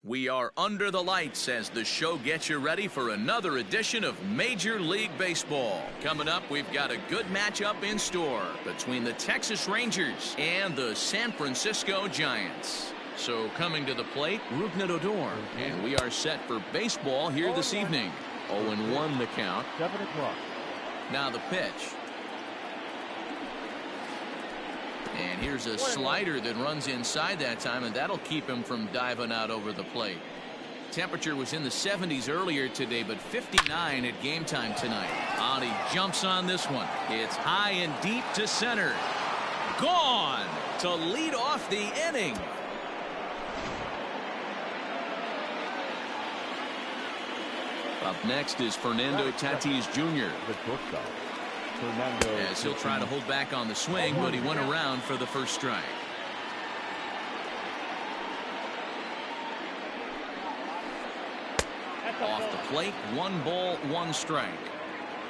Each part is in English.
We are under the lights as the show gets you ready for another edition of Major League Baseball. Coming up, we've got a good matchup in store between the Texas Rangers and the San Francisco Giants. So coming to the plate, Rougned Odor, and we are set for baseball here this evening. 0-1 the count. 7 o'clock. Now the pitch. And here's a slider that runs inside that time, and that'll keep him from diving out over the plate. Temperature was in the 70s earlier today, but 59 at game time tonight. And he jumps on this one. It's high and deep to center. Gone to lead off the inning. Up next is Fernando Tatis Jr. As he'll try to hold back on the swing, but he went around for the first strike. Off the plate, 1 ball, 1 strike.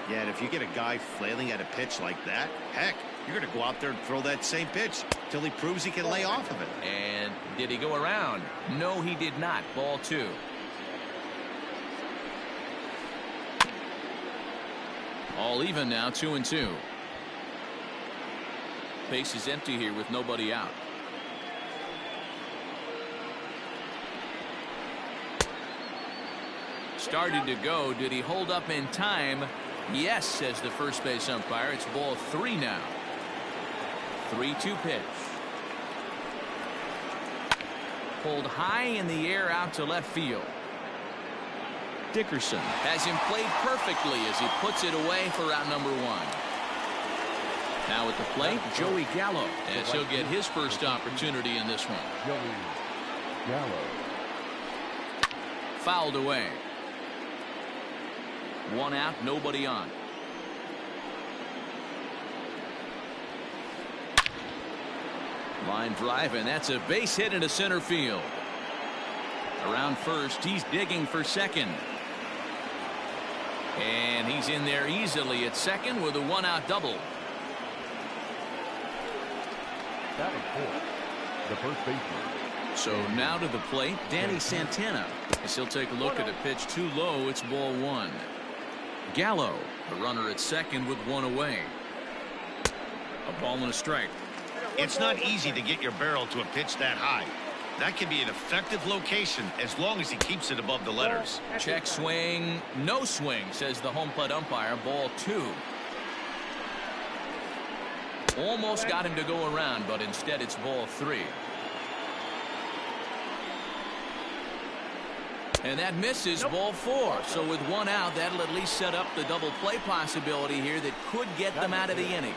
Yeah, and if you get a guy flailing at a pitch like that, heck, you're going to go out there and throw that same pitch till he proves he can lay off of it. And did he go around? No, he did not. Ball 2. All even now, 2-2. Base is empty here with nobody out. Started to go. Did he hold up in time? Yes, says the first base umpire. It's ball 3 now. 3-2 pitch. Pulled high in the air out to left field. Dickerson has him played perfectly as he puts it away for out number 1. Now at the plate, Joey Gallo, as he'll get his first opportunity in this one. Joey Gallo. Fouled away. 1 out, nobody on. Line drive, and that's a base hit into center field. Around first, he's digging for second. And he's in there easily at second with a 1-out double. Batting fourth, the first baseman. So now to the plate, Danny Santana. As he'll take a look at a pitch too low, it's ball 1. Gallo, the runner at second with 1 away. A ball and a strike. It's not easy to get your barrel to a pitch that high. That can be an effective location as long as he keeps it above the letters. Check swing, no swing, says the home plate umpire. Ball 2. Almost got him to go around, but instead it's ball 3. And that misses. Ball 4. So with 1 out, that'll at least set up the double play possibility here that could get them out of the inning.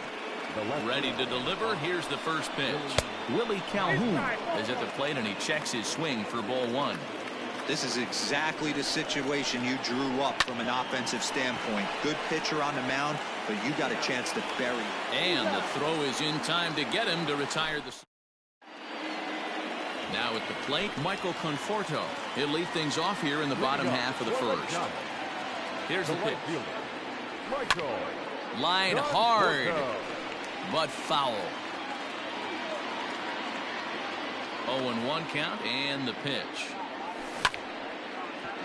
Ready to deliver. Here's the first pitch. Willie Calhoun is at the plate, and he checks his swing for ball 1. This is exactly the situation you drew up from an offensive standpoint. Good pitcher on the mound, but you got a chance to bury. And the throw is in time to get him to retire the. Now at the plate, Michael Conforto. He'll lead things off here in the bottom half of the first. Here's the pitch. Line hard, but foul. 0-1 count, and the pitch.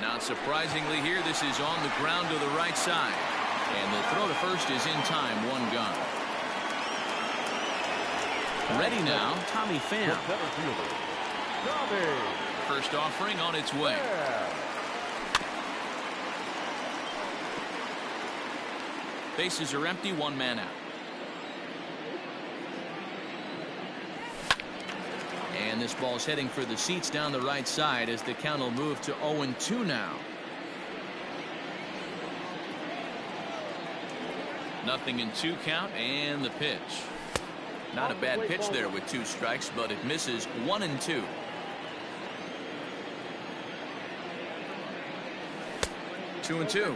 Not surprisingly here, this is on the ground to the right side. And the throw to first is in time, 1 gone. Ready now, Tommy Pham. First offering on its way. Bases are empty, 1 man out. And this ball's heading for the seats down the right side as the count will move to 0-2 now. Nothing in 2 count, and the pitch. Not a bad pitch there with 2 strikes, but it misses. 1-2. Two and two.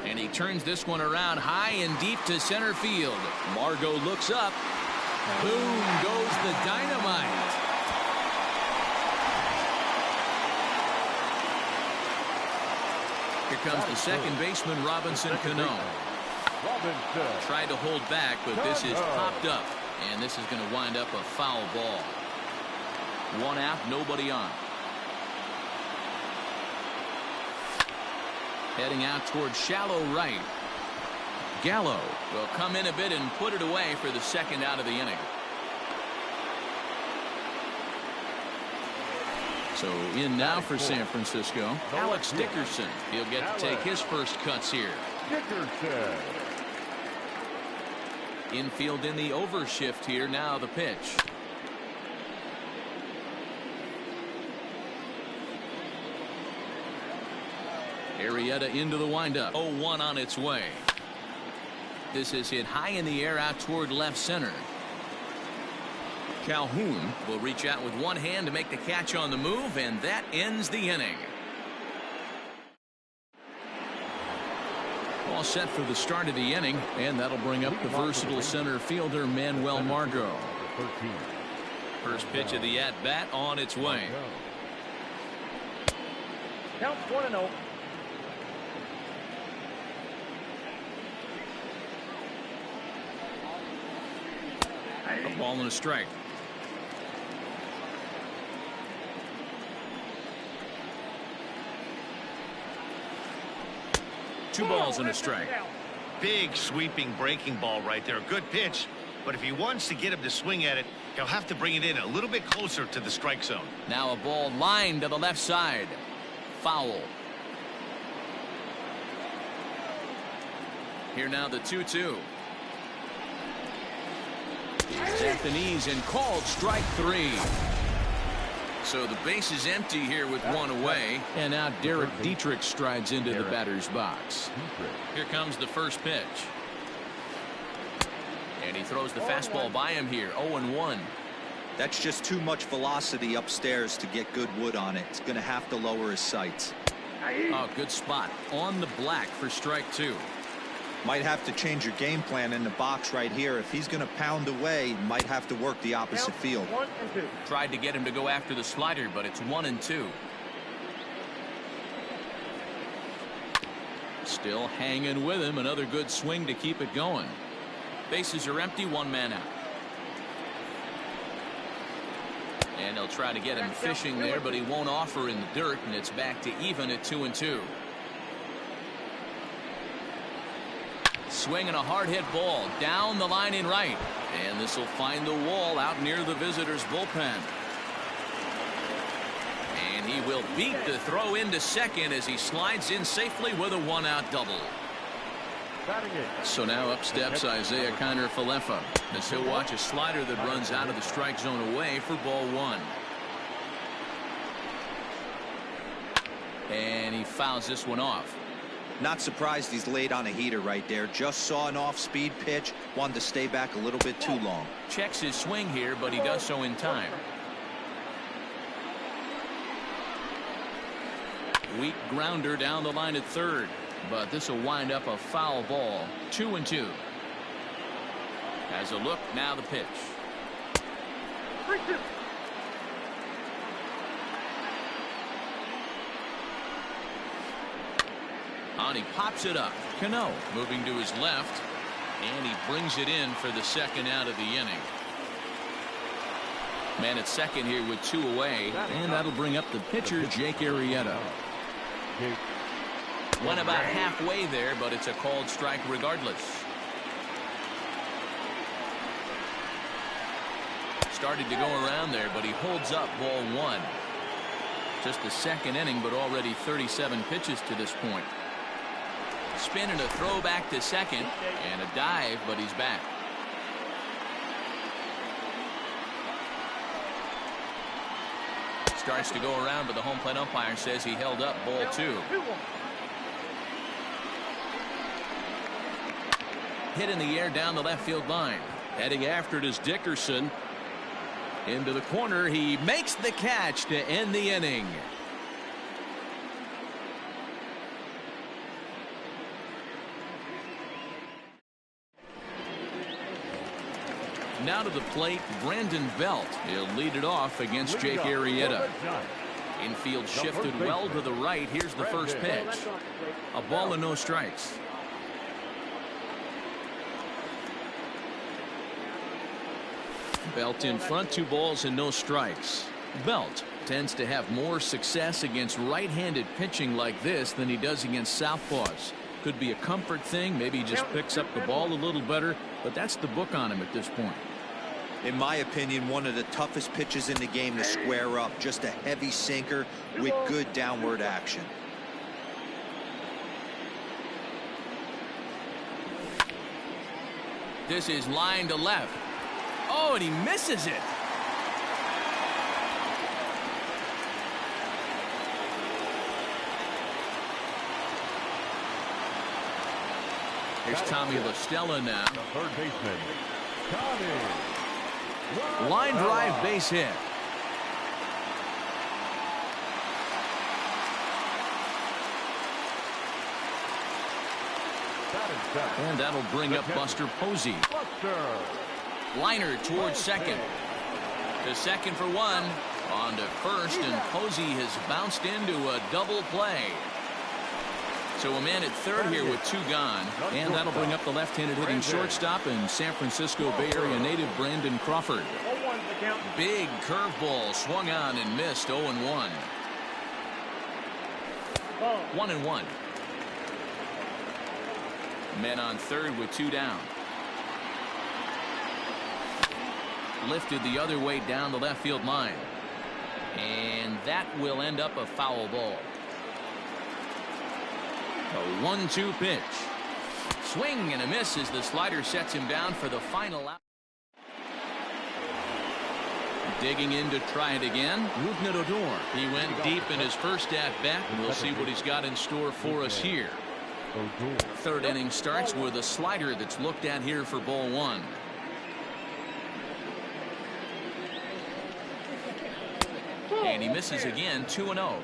And he turns this one around high and deep to center field. Margot looks up. Boom goes the dynamite. Here comes the second baseman, Robinson Cano. Robinson. Tried to hold back, but this is popped up. And this is going to wind up a foul ball. 1 out, nobody on. Heading out towards shallow right. Gallo will come in a bit and put it away for the second out of the inning. So in now for San Francisco, Alex Dickerson. He'll get to take his first cuts here. Dickerson. Infield in the overshift here. Now the pitch. Arrieta into the windup. 0-1 on its way. This is hit high in the air out toward left center. Calhoun will reach out with one hand to make the catch on the move, and that ends the inning. All set for the start of the inning, and that'll bring up the versatile center fielder Manuel Margot. First pitch of the at-bat on its way. Count 1-0. A ball and a strike. Two balls and a strike. Big sweeping breaking ball right there. Good pitch. But if he wants to get him to swing at it, he'll have to bring it in a little bit closer to the strike zone. Now a ball lined to the left side. Foul. Here now the 2-2. At the knees and called strike 3. So the base is empty here with one away. And now Derek Dietrich strides into the batter's box. Here comes the first pitch. And he throws the fastball by him here. 0-1. That's just too much velocity upstairs to get good wood on it. It's going to have to lower his sights. Oh, good spot on the black for strike 2. Might have to change your game plan in the box right here. If he's going to pound away, might have to work the opposite field. 1 and 2. Tried to get him to go after the slider, but it's 1-2. Still hanging with him. Another good swing to keep it going. Bases are empty. One man out. And they'll try to get him fishing there, but he won't offer in the dirt, and it's back to even at 2-2. Swinging a hard hit ball down the line in right, and this will find the wall out near the visitors bullpen. And he will beat the throw into second as he slides in safely with a 1-out double. So now up steps Isaiah Kiner-Falefa as he'll watch a slider that runs out of the strike zone away for ball 1. And he fouls this one off. Not surprised he's laid on a heater right there. Just saw an off-speed pitch. Wanted to stay back a little bit too long. Checks his swing here, but he does so in time. Weak grounder down the line at third, but this will wind up a foul ball. 2-2. Has a look, now the pitch. 3-2. On he pops it up. Cano moving to his left, and he brings it in for the second out of the inning. Man at second here with 2 away, and that'll bring up the pitcher Jake Arrieta. Went about halfway there, but it's a called strike regardless. Started to go around there, but he holds up ball 1. Just the second inning, but already 37 pitches to this point. Spin and a throw back to second, and a dive, but he's back. Starts to go around, but the home plate umpire says he held up ball 2. Hit in the air down the left field line. Heading after it is Dickerson. Into the corner, he makes the catch to end the inning. Now to the plate, Brandon Belt. He'll lead it off against Jake Arrieta. Infield shifted well to the right. Here's the first pitch. A ball and no strikes. Belt in front, 2 balls and no strikes. Belt tends to have more success against right-handed pitching like this than he does against southpaws. Could be a comfort thing. Maybe he just picks up the ball a little better, but that's the book on him at this point. In my opinion, one of the toughest pitches in the game to square up. Just a heavy sinker with good downward action. This is line to left. Oh, and he misses it. Here's Tommy La Stella now. The third baseman, Tommy. Line drive, base hit. And that'll bring up Buster Posey. Liner towards second. To second for 1. On to first, and Posey has bounced into a double play. So a man at third here with 2 gone. And that'll bring up the left-handed hitting shortstop and San Francisco Bay Area native Brandon Crawford. Big curveball swung on and missed. 0-1. 1-1. Men on third with 2 down. Lifted the other way down the left field line. And that will end up a foul ball. A 1-2 pitch. Swing and a miss as the slider sets him down for the final out. Digging in to try it again, Rougned Odor. He went deep in his first at-bat, and we'll see what he's got in store for us here. Third inning starts with a slider that's looked at here for ball 1. And he misses again, 2-0.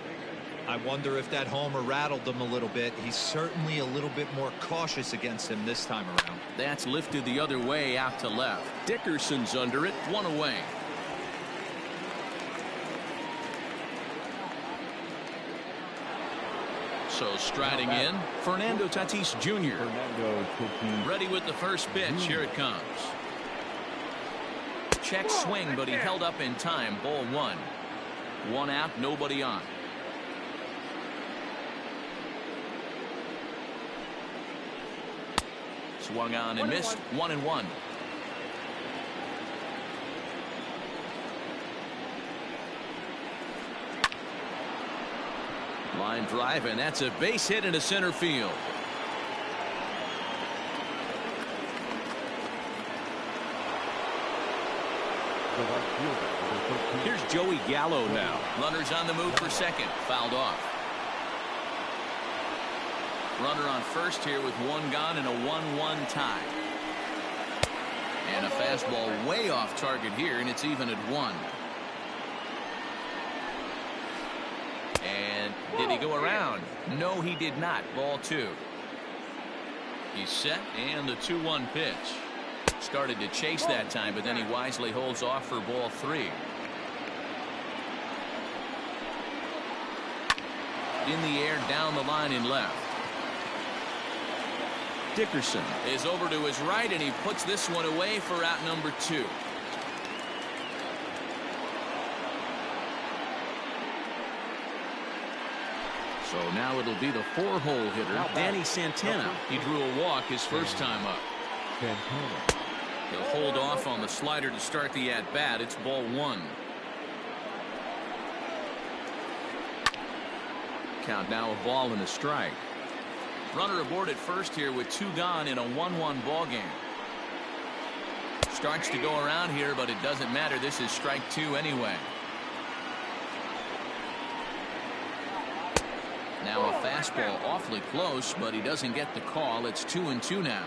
I wonder if that homer rattled him a little bit. He's certainly a little bit more cautious against him this time around. That's lifted the other way out to left. Dickerson's under it, 1 away. So striding in, Fernando Tatis Jr. Ready with the first pitch. Here it comes. Check swing, but he held up in time. Ball 1. 1 out, nobody on. Swung on and missed. 1-1. Line drive, and that's a base hit into center field. Here's Joey Gallo now. Runners on the move for second. Fouled off. Runner on first here with 1 gone and a 1-1 tie. And a fastball way off target here, and it's even at 1. And did he go around? No, he did not. Ball 2. He's set, and the 2-1 pitch. Started to chase that time, but then he wisely holds off for ball 3. In the air, down the line in left. Dickerson is over to his right, and he puts this one away for out number 2. So now it'll be the 4-hole hitter, Danny Santana. He drew a walk his first time up. He'll hold off on the slider to start the at-bat. It's ball 1. Count now a ball and a strike. Runner aboard at first here with 2 gone in a 1-1 ball game. Starts to go around here, but it doesn't matter. This is strike 2 anyway. Now a fastball awfully close, but he doesn't get the call. It's 2-2 now.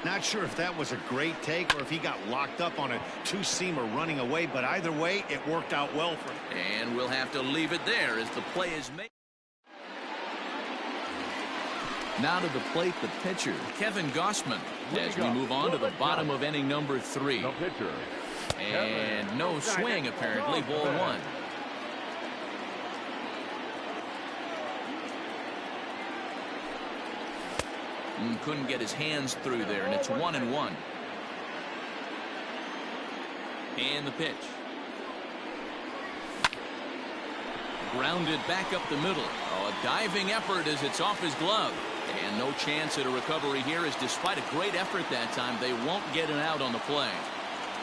Not sure if that was a great take or if he got locked up on a 2-seamer running away, but either way, it worked out well for him. And we'll have to leave it there as the play is made. Now to the plate, the pitcher, Kevin Gausman, as we move on to the bottom of inning number 3. And no swing, apparently. Ball 1. And couldn't get his hands through there, and it's 1-1. And the pitch. Grounded back up the middle. Oh, a diving effort as it's off his glove. And no chance at a recovery here, as despite a great effort that time, they won't get an out on the play.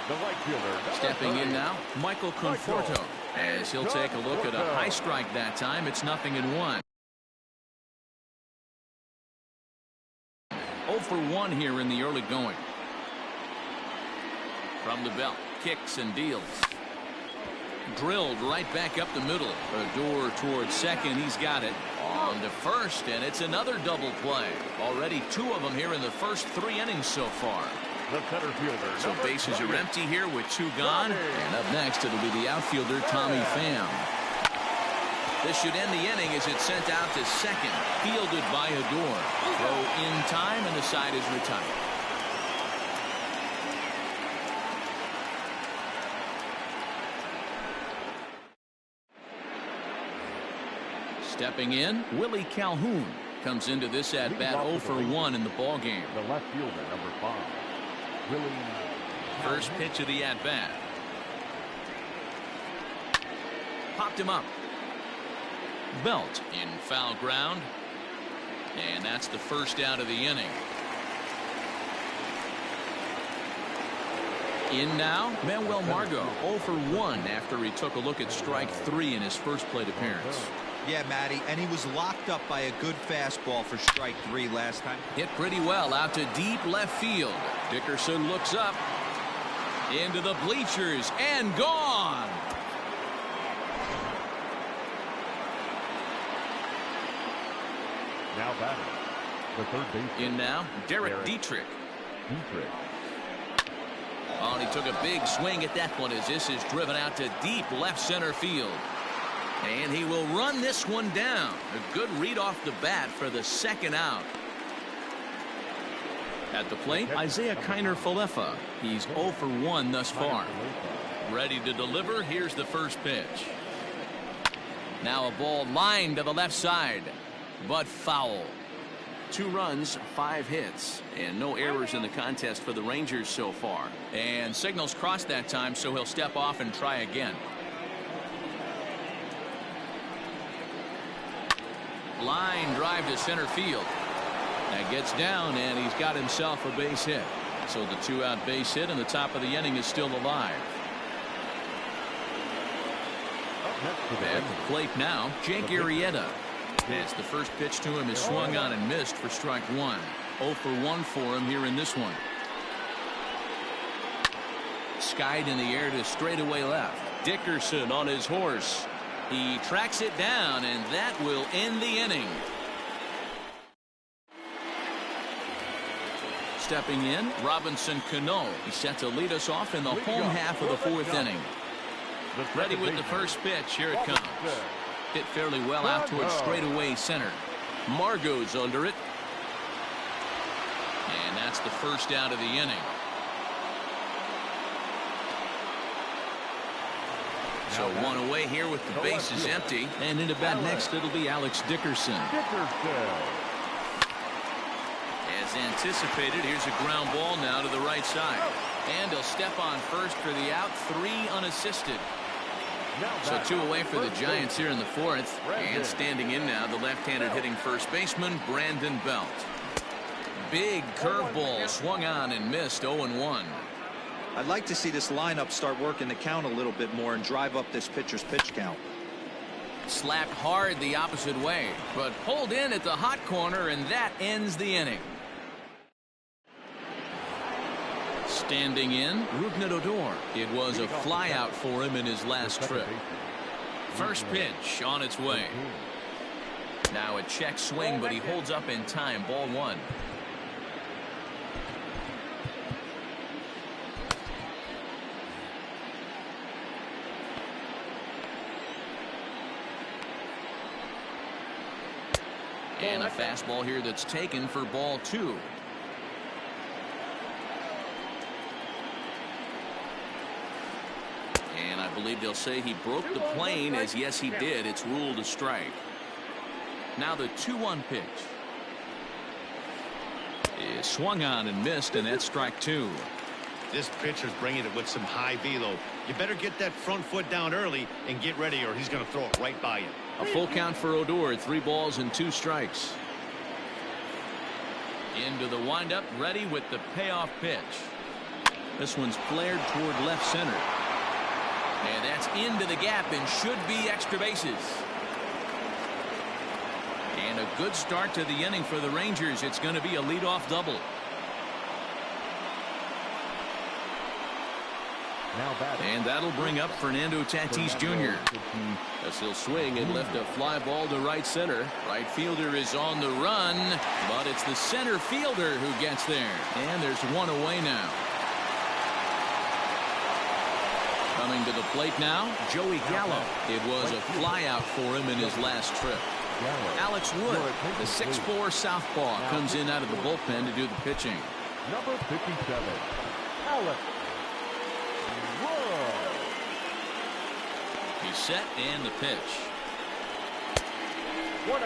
The right fielder. Stepping in now, Michael Conforto. As he'll take a look at a high strike that time. It's 0-1. 0 for 1 here in the early going. From the belt, kicks and deals. Drilled right back up the middle. Odor towards second. He's got it. On to first, and it's another double play. Already 2 of them here in the first 3 innings so far. The center fielder. So bases are empty here with 2 gone. And up next, it'll be the outfielder, Tommy Pham. This should end the inning as it's sent out to second. Fielded by Odor. Throw in time, and the side is retired. Stepping in, Willie Calhoun comes into this at bat 0 for 1 in the ball game. The left fielder, number 5. Willie. First pitch of the at bat. Popped him up. Belt in foul ground. And that's the first out of the inning. In now, Manuel Margot 0 for 1 after he took a look at strike 3 in his first plate appearance. Yeah, Matty, and he was locked up by a good fastball for strike 3 last time. Hit pretty well out to deep left field. Dickerson looks up into the bleachers and gone. Now batting. The third base. In now, Derek Dietrich. Dietrich. Oh, and he took a big swing at that one as this is driven out to deep left center field. And he will run this one down. A good read off the bat for the second out. At the plate, Isaiah Kiner-Falefa. He's 0 for 1 thus far. Ready to deliver. Here's the first pitch. Now a ball lined to the left side, but foul. 2 runs, 5 hits, and no errors in the contest for the Rangers so far. And signals crossed that time, so he'll step off and try again. Line drive to center field. That gets down, and he's got himself a base hit. So the 2-out base hit, and the top of the inning is still alive. At the plate now, Jake Arrieta. As the first pitch to him is swung on and missed for strike 1. 0 for 1 for him here in this one. Skied in the air to straightaway left. Dickerson on his horse. He tracks it down, and that will end the inning. Stepping in, Robinson Cano. He's set to lead us off in the home half of the 4th inning. Ready with the first pitch. Here it comes. Hit fairly well out towards straightaway center. Margot's under it. And that's the first out of the inning. So 1 away here with the bases empty. And into bat next, it'll be Alex Dickerson. As anticipated, here's a ground ball now to the right side. And he'll step on first for the out. 3 unassisted. So 2 away for the Giants here in the 4th. And standing in now, the left-handed hitting first baseman, Brandon Belt. Big curveball swung on and missed. 0-1. I'd like to see this lineup start working the count a little bit more and drive up this pitcher's pitch count. Slapped hard the opposite way, but pulled in at the hot corner, and that ends the inning. Standing in, Rougned Odor. It was a flyout for him in his last trip. First pitch on its way. Now a check swing, but he holds up in time. Ball 1. And a fastball here that's taken for ball 2. And I believe they'll say he broke the plane, as yes he did. It's ruled a strike. Now the 2-1 pitch is swung on and missed, and that's strike 2. This pitcher's bringing it with some high velo. You better get that front foot down early and get ready, or he's going to throw it right by you. A full count for Odor, 3 balls and 2 strikes. Into the windup, ready with the payoff pitch. This one's flared toward left center. And that's into the gap and should be extra bases. And a good start to the inning for the Rangers. It's going to be a leadoff double. And that'll bring up Fernando Tatis Jr. as he'll swing and lift a fly ball to right center. Right fielder is on the run, but it's the center fielder who gets there. And there's one away now. Coming to the plate now, Joey Gallo. It was a fly out for him in his last trip. Alex Wood, the 6'4" southpaw, comes in out of the bullpen to do the pitching. Number 57, Alex Wood. He's set and the pitch. 1-0.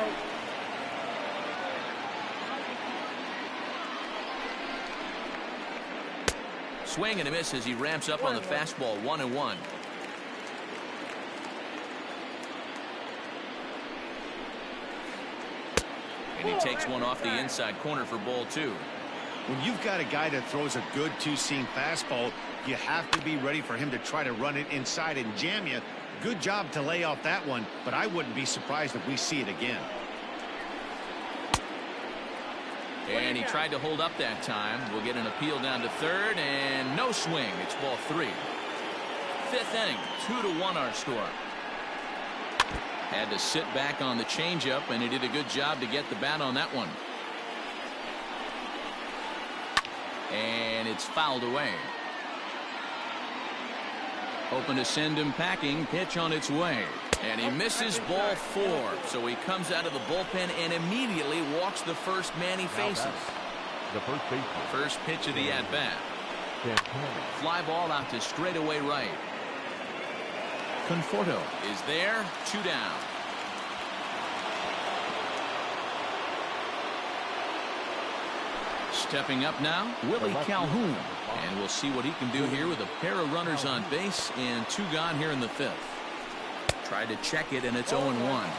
Swing and a miss as he ramps up on the fastball. 1-1. And he takes one off the inside corner for ball 2. When you've got a guy that throws a good two-seam fastball, you have to be ready for him to try to run it inside and jam you. Good job to lay off that one, but I wouldn't be surprised if we see it again. And he tried to hold up that time. We'll get an appeal down to third, and no swing. It's ball 3. 5th inning, 2-1 our score. Had to sit back on the changeup, and he did a good job to get the bat on that one. And it's fouled away. Hoping to send him packing. Pitch on its way. And he misses ball 4. So he comes out of the bullpen and immediately walks the first man he faces. The first baseman. First pitch of the at-bat. Fly ball out to straightaway right. Conforto is there. 2 down. Stepping up now, Willie Calhoun. And we'll see what he can do here with a pair of runners on base and 2 gone here in the 5th. Tried to check it, and it's 0-1.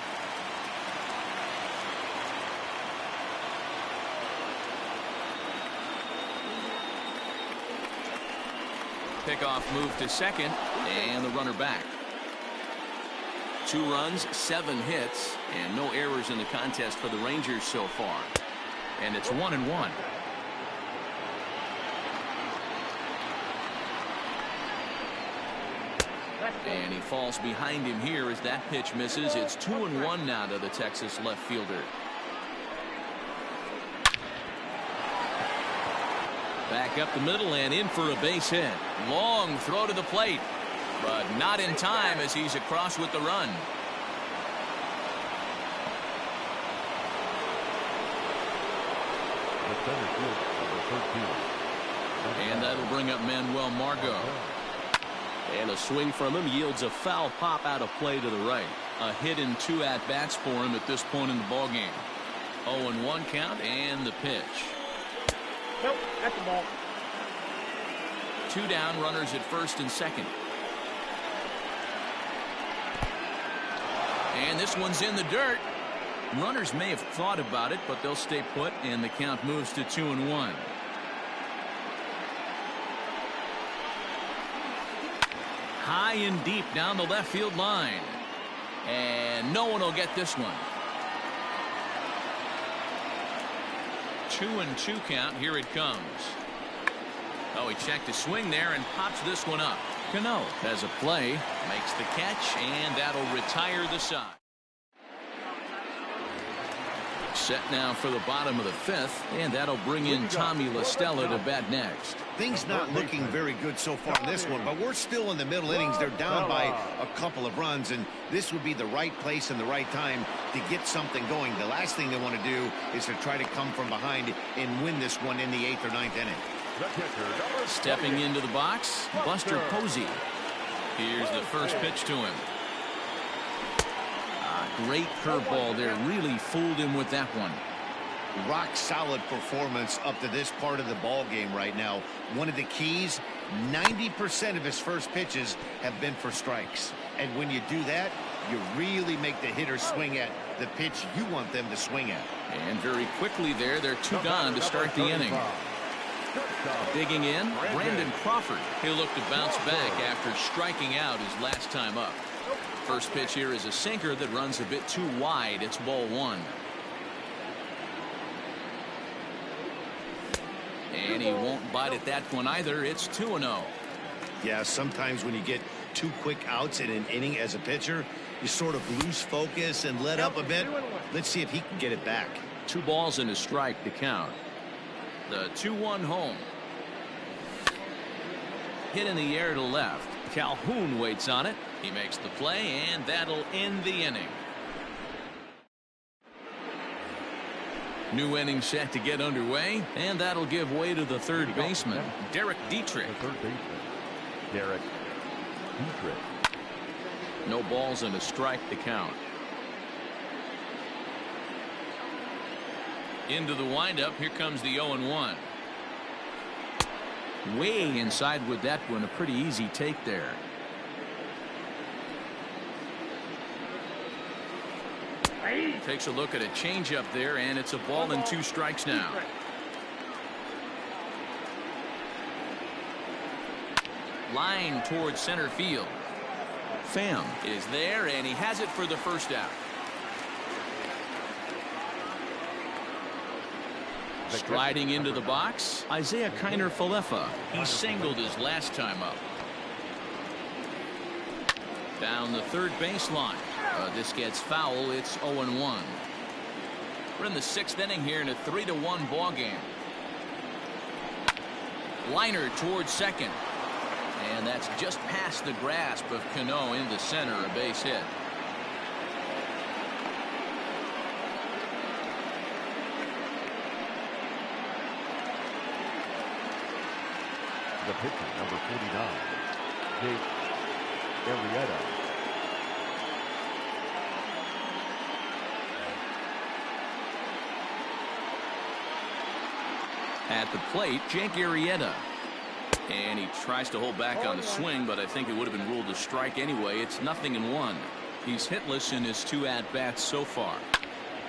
Pickoff move to second, and the runner back. 2 runs, 7 hits, and no errors in the contest for the Rangers so far. And it's 1-1. And he falls behind him here as that pitch misses. It's 2-1 now to the Texas left fielder. Back up the middle and in for a base hit. Long throw to the plate, but not in time as he's across with the run. The center fielder, number 13. And that'll bring up Manuel Margot. And a swing from him yields a foul pop out of play to the right. A hit in 2 at-bats for him at this point in the ballgame. 0-1 count and the pitch. Nope, that's the ball. 2 down, runners at first and second. And this one's in the dirt. Runners may have thought about it, but they'll stay put, and the count moves to 2-1. High and deep down the left field line. And no one will get this one. 2-2 count. Here it comes. Oh, he checked his swing there and pops this one up. Cano has a play, makes the catch, and that'll retire the side. Set now for the bottom of the 5th, and that'll bring in Tommy La Stella to bat next. Things not looking very good so far in this one, but we're still in the middle innings. They're down by a couple of runs, and this would be the right place and the right time to get something going. The last thing they want to do is to try to come from behind and win this one in the 8th or 9th inning. Stepping into the box, Buster Posey. Here's the first pitch to him. Great curveball there. Really fooled him with that one. rock solid performance up to this part of the ball game right now. One of the keys, 90% of his first pitches have been for strikes. And when you do that, you really make the hitter swing at the pitch you want them to swing at. And very quickly there, they're 2 gone to start the inning. Digging in, Brandon Crawford. He'll look to bounce back after striking out his last time up. First pitch here is a sinker that runs a bit too wide. It's ball 1. And he won't bite at that one either. It's 2-0. Yeah, sometimes when you get 2 quick outs in an inning as a pitcher, you sort of lose focus and let up a bit. Let's see if he can get it back. 2 balls and a strike to count. The 2-1 home. Hit in the air to left. Calhoun waits on it. He makes the play, and that'll end the inning. New inning set to get underway, and that'll give way to the third baseman, Derek Dietrich. The third baseman, Derek Dietrich. No balls and a strike to count. Into the windup. Here comes the 0-1. Way inside with that one. A pretty easy take there. Takes a look at a changeup there, and it's a ball and 2 strikes now. Line towards center field. Pham is there, and he has it for the first out. Striding into the box, Isaiah Kiner-Falefa. He singled his last time up. Down the third baseline. This gets foul. It's 0-1. We're in the 6th inning here in a 3-1 ball game. Liner towards second. And that's just past the grasp of Cano into center, a base hit. The pitcher, number 49, Jake Arrieta. At the plate, Jake Arrieta. And he tries to hold back on the swing, but I think it would have been ruled a strike anyway. It's 0-1. He's hitless in his 2 at-bats so far.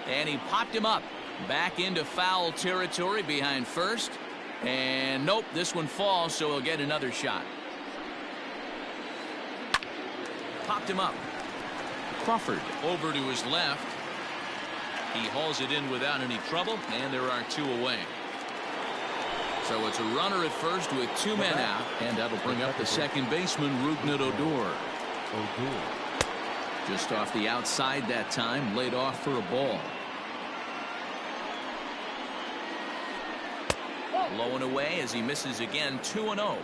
And he popped him up. Back into foul territory behind first. And nope, this one falls, so he'll get another shot. Popped him up. Crawford over to his left. He hauls it in without any trouble, and there are 2 away. So it's a runner at first with 2 men out, and that'll bring up the second baseman, Rougned Odor. Just off the outside that time, laid off for a ball. Low and away as he misses again. 2-0.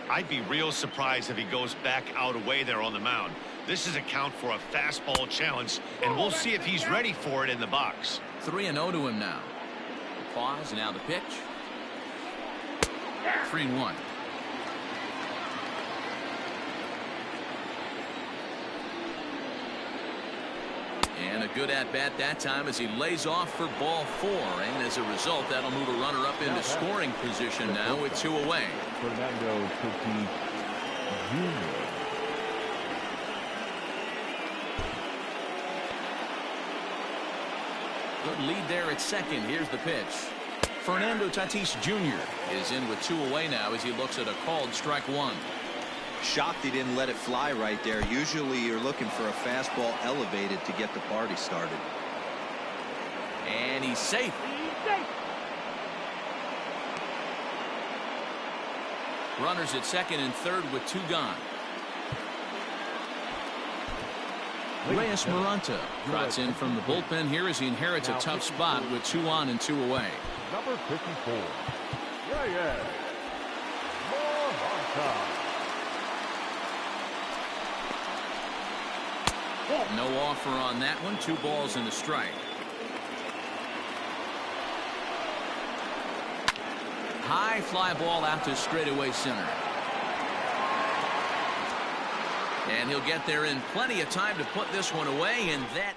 I'd be real surprised if he goes back out away there on the mound. This is a count for a fastball challenge, and we'll see if he's ready for it in the box. 3-0 to him now. Pause, now the pitch. 3-1. And a good at-bat that time as he lays off for ball 4. And as a result, that'll move a runner up into scoring position now with 2 away. Fernando Tatis Jr. Good lead there at second. Here's the pitch. Fernando Tatis Jr. is in with 2 away now as he looks at a called strike 1. Shocked he didn't let it fly right there. Usually you're looking for a fastball elevated to get the party started. And he's safe. Runners at second and third with 2 gone. Reyes Moronta trots in from the bullpen here as he inherits a tough spot with 2 on and 2 away. Number 54, Reyes Moronta. No offer on that one. 2 balls and a strike. High fly ball out to straightaway center. And he'll get there in plenty of time to put this one away, and that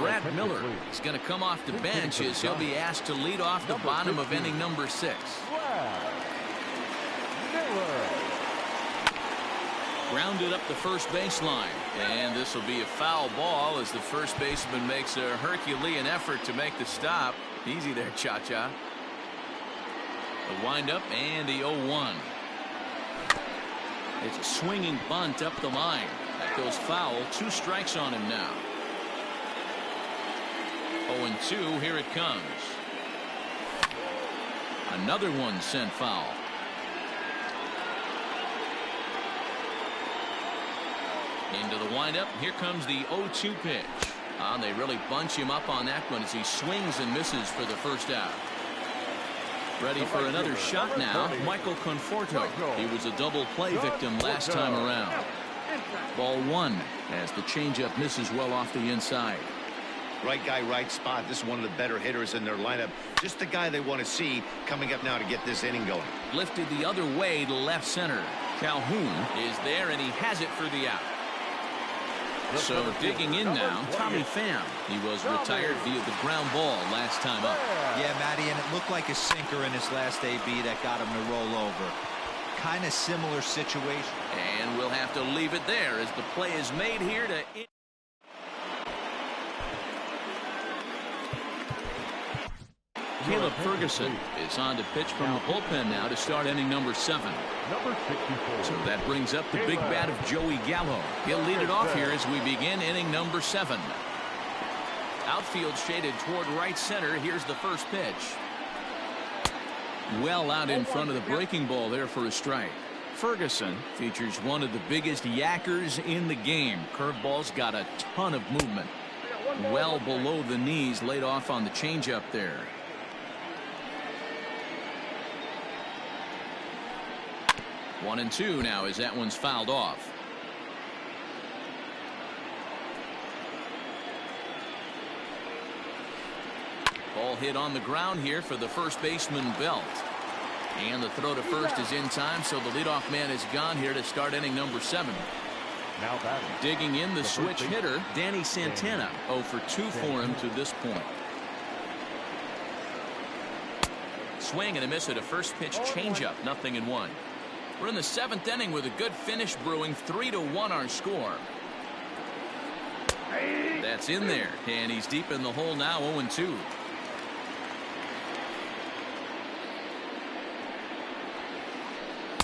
Brad Miller is going to come off the bench as he'll be asked to lead off the bottom of inning number 6. Grounded up the first baseline, and this will be a foul ball as the first baseman makes a Herculean effort to make the stop. Easy there, Cha-Cha. The windup and the 0-1. It's a swinging bunt up the line. That goes foul. 2 strikes on him now. 0-2, here it comes. Another one sent foul. Into the windup. Here comes the 0-2 pitch. They really bunch him up on that one as he swings and misses for the first out. Ready for another shot now, Michael Conforto. He was a double play victim last time around. Ball 1 as the changeup misses well off the inside. Right guy, right spot. This is one of the better hitters in their lineup. Just the guy they want to see coming up now to get this inning going. Lifted the other way to left center. Calhoun is there, and he has it for the out. So digging in now, Tommy Pham. He was retired via the ground ball last time up. Yeah, Matty, and it looked like a sinker in his last AB that got him to roll over. Kind of similar situation. And we'll have to leave it there as the play is made here to... Caleb Ferguson is on to pitch from the bullpen now to start inning number 7. So that brings up the big bat of Joey Gallo. He'll lead it off here as we begin inning number 7. Outfield shaded toward right center. Here's the first pitch. Well out in front of the breaking ball there for a strike. Ferguson features one of the biggest yackers in the game. Curveball's got a ton of movement. Well below the knees, laid off on the changeup there. 1-2 now as that one's fouled off. Ball hit on the ground here for the first baseman, Belt. And the throw to first is in time, so the leadoff man is gone here to start inning number 7. Now batting. Digging in the switch hitter, Danny Santana. 0 for 2 for him to this point. Swing and a miss at a first pitch changeup. 0-1. We're in the 7th inning with a good finish brewing. 3-1 our score. That's in there, and he's deep in the hole now. 0-2.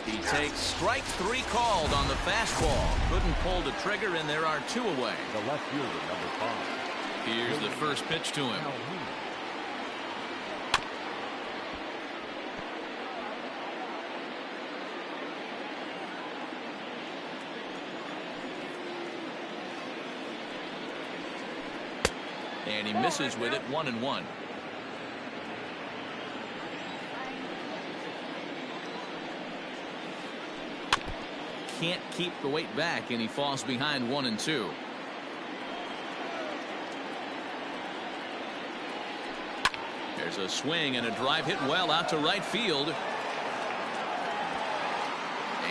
He takes strike 3 called on the fastball. Couldn't pull the trigger, and there are 2 away. The left fielder, number 5. Here's the first pitch to him. And he misses with it. 1-1. Can't keep the weight back, and he falls behind 1-2. There's a swing and a drive hit well out to right field.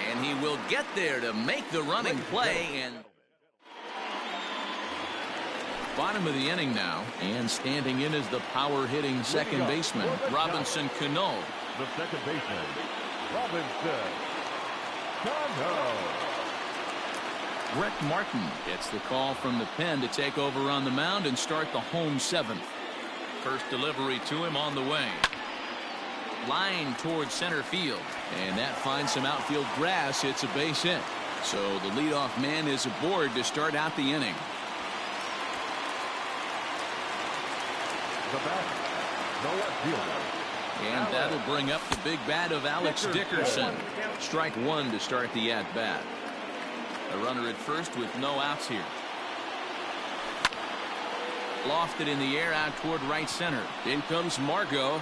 And he will get there to make the running play. And bottom of the inning now, and standing in is the power hitting second baseman, Robinson Cano. The second baseman, Robinson Cano. Brett Martin gets the call from the pen to take over on the mound and start the home 7th. First delivery to him on the way. Line towards center field, and that finds some outfield grass. It's a base hit. So the leadoff man is aboard to start out the inning. The batter, the left fielder. And that'll bring up the big bat of Alex Dickerson. Strike 1 to start the at-bat. A runner at first with no outs here. Lofted in the air out toward right center. In comes Margot.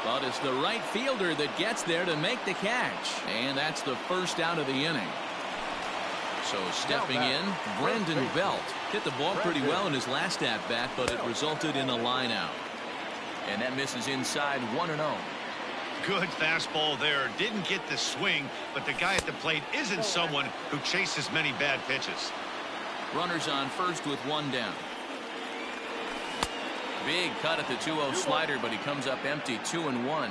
But it's the right fielder that gets there to make the catch. And that's the first out of the inning. So stepping in, Brandon Belt. Hit the ball pretty well in his last at-bat, but it resulted in a line out. And that misses inside. 1-0. Good fastball there. Didn't get the swing, but the guy at the plate isn't someone who chases many bad pitches. Runners on first with one down. Big cut at the 2-0 slider, but he comes up empty, 2-1.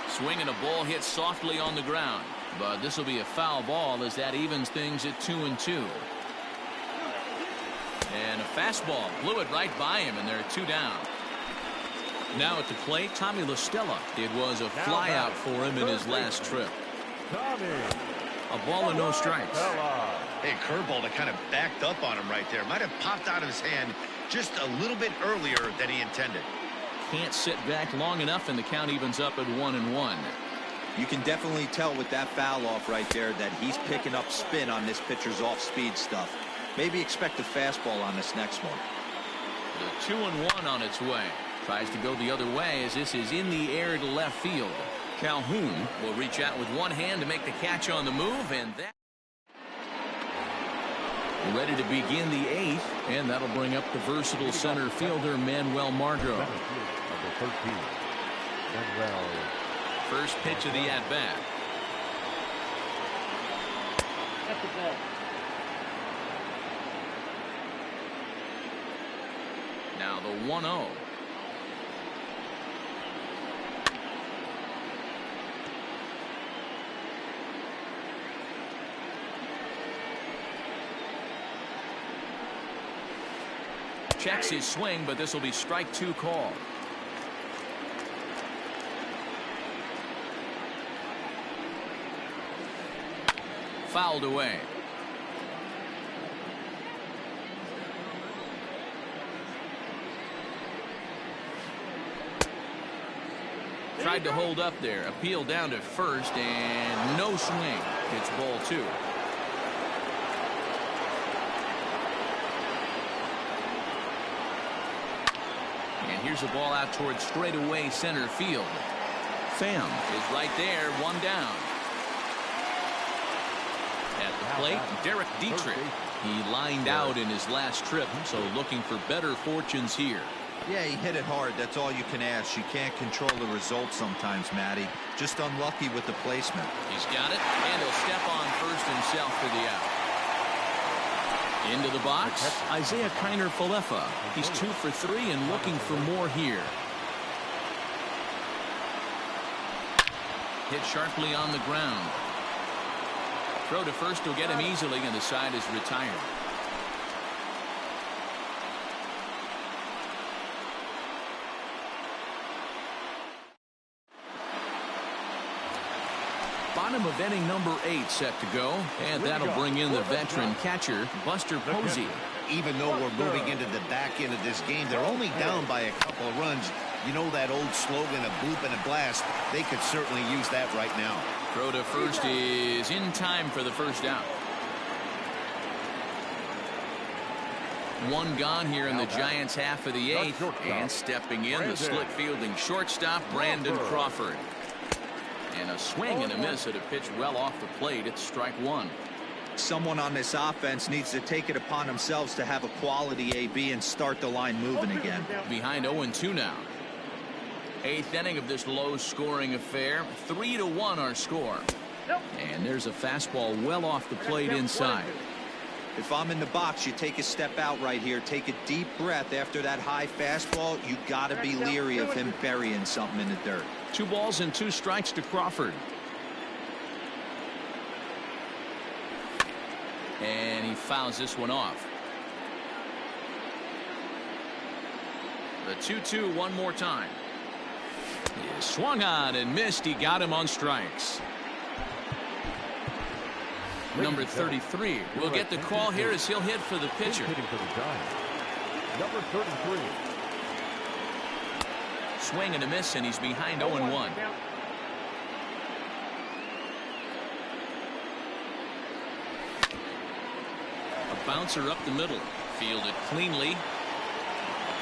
Swing and a ball hit softly on the ground, but this will be a foul ball as that evens things at 2-2. And a fastball blew it right by him, and they're 2 down. Now at the plate, Tommy La Stella. It was a flyout for him in his last trip. A ball and no strikes. Hey, curveball that kind of backed up on him right there. Might have popped out of his hand just a little bit earlier than he intended. Can't sit back long enough, and the count evens up at 1-1. You can definitely tell with that foul off right there that he's picking up spin on this pitcher's off-speed stuff. Maybe expect a fastball on this next one. The 2-1 on its way. Tries to go the other way as this is in the air to left field. Calhoun will reach out with one hand to make the catch on the move, and that ready to begin the 8th, and that'll bring up the versatile center fielder Manuel Margot. Number 13, Manuel. First pitch of the at-bat. That's the ball. Now the 1-0. Checks his swing, but this will be strike 2 call. Fouled away. Tried to hold up there. Appeal down to first, and no swing. It's ball 2. And here's a ball out towards straightaway center field. Pham is right there, 1 down. At the plate, Derek Dietrich. He lined out in his last trip, so looking for better fortunes here. Yeah, he hit it hard. That's all you can ask. You can't control the result sometimes, Matty. Just unlucky with the placement. He's got it, and he'll step on first himself for the out. Into the box, Isaiah Kiner-Falefa. He's 2 for 3 and looking for more here. Hit sharply on the ground. Throw to first will get him easily, and the side is retired. Bottom of inning number 8 set to go, and that'll bring in the veteran catcher, Buster Posey. Even though we're moving into the back end of this game, they're only down by a couple of runs. You know that old slogan, a bloop and a blast. They could certainly use that right now. Throw to first is in time for the first out. 1 gone here in the Giants' half of the 8th, and stepping in, the slick fielding shortstop, Brandon Crawford. And a swing and a miss at a pitch well off the plate. It's strike 1. Someone on this offense needs to take it upon themselves to have a quality AB and start the line moving again. Behind 0-2 now. 8th inning of this low-scoring affair. 3-1 our score. And there's a fastball well off the plate inside. If I'm in the box, you take a step out right here. Take a deep breath after that high fastball. You got to be leery of him burying something in the dirt. 2 balls and 2 strikes to Crawford. And he fouls this one off. The 2-2 one more time. He swung on and missed. He got him on strikes. Number 33 will get the call here as he'll hit for the pitcher. Hitting for the Giants. Number 33. Swing and a miss, and he's behind 0-1. A bouncer up the middle. Fielded cleanly.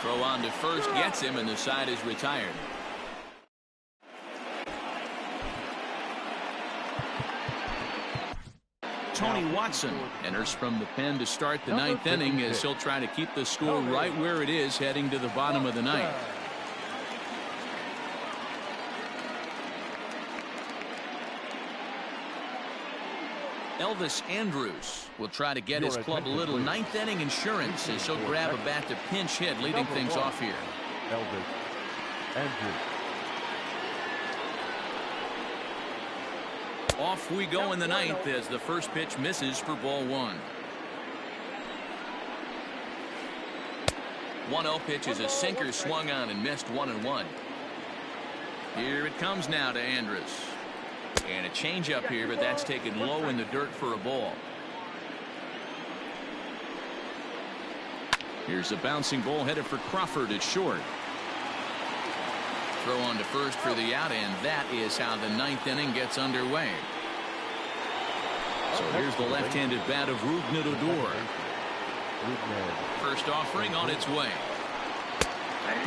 Throw on to first gets him, and the side is retired. Tony Watson enters from the pen to start the ninth inning as he'll try to keep the score right where it is heading to the bottom of the ninth. Elvis Andrus will try to get his club a little ninth inning insurance as he'll grab a bat to pinch hit, leading things off here. Elvis Andrus. Off we go in the ninth as the first pitch misses for ball one. 1-0 pitch is a sinker swung on and missed 1-1. Here it comes now to Andrus. And a changeup here, but that's taken low in the dirt for a ball. Here's a bouncing ball headed for Crawford at short. Throw on to first for the out, and that is how the ninth inning gets underway. So here's the left-handed bat of Rougned Odor. First offering on its way.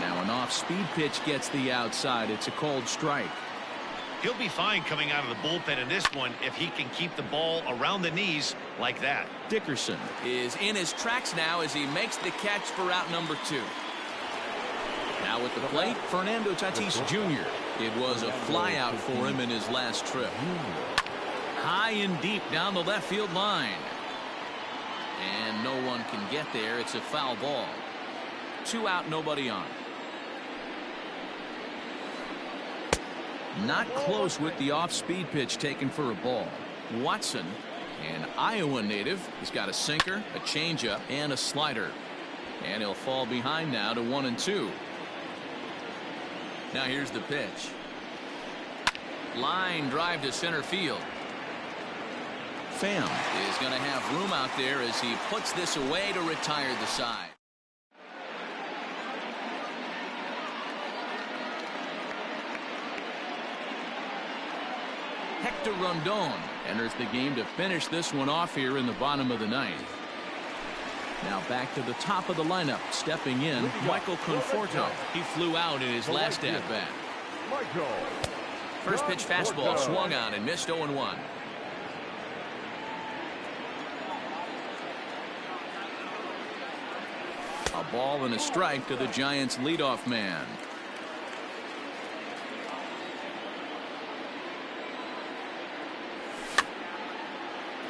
Now an off-speed pitch gets the outside. It's a called strike. He'll be fine coming out of the bullpen in this one if he can keep the ball around the knees like that. Dickerson is in his tracks now as he makes the catch for out number 2. Now at the plate, Fernando Tatis Jr. It was a flyout for him in his last trip. High and deep down the left field line. And no one can get there. It's a foul ball. 2 out, nobody on. Not close with the off-speed pitch taken for a ball. Watson, an Iowa native, has got a sinker, a changeup, and a slider. And he'll fall behind now to 1-2. Now here's the pitch. Line drive to center field. Pham is going to have room out there as he puts this away to retire the side. Hector Rondon enters the game to finish this one off here in the bottom of the ninth. Now back to the top of the lineup. Stepping in, Michael Conforto. He flew out in his last at-bat. First pitch fastball swung on and missed 0-1. A ball and a strike to the Giants' leadoff man.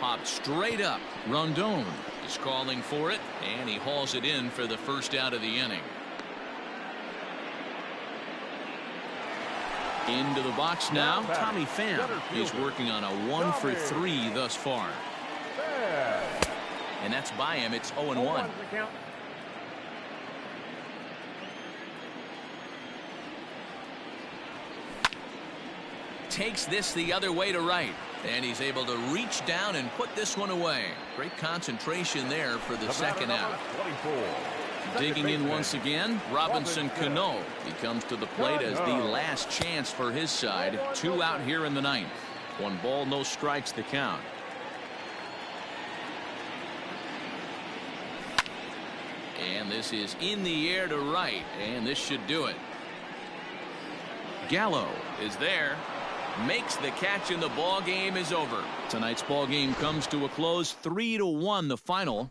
Popped straight up. Rondon is calling for it, and he hauls it in for the first out of the inning. Into the box now. Tommy Pham is working on a 1 for 3 thus far. And that's by him. It's 0-1. Takes this the other way to right. And he's able to reach down and put this one away. Great concentration there for the second out. Digging in once again, Robinson Cano. He comes to the plate as the last chance for his side. 2 out here in the ninth. 1 ball, no strikes to count. And this is in the air to right. And this should do it. Gallo is there. Makes the catch, and the ball game is over. Tonight's ball game comes to a close. 3-1 the final.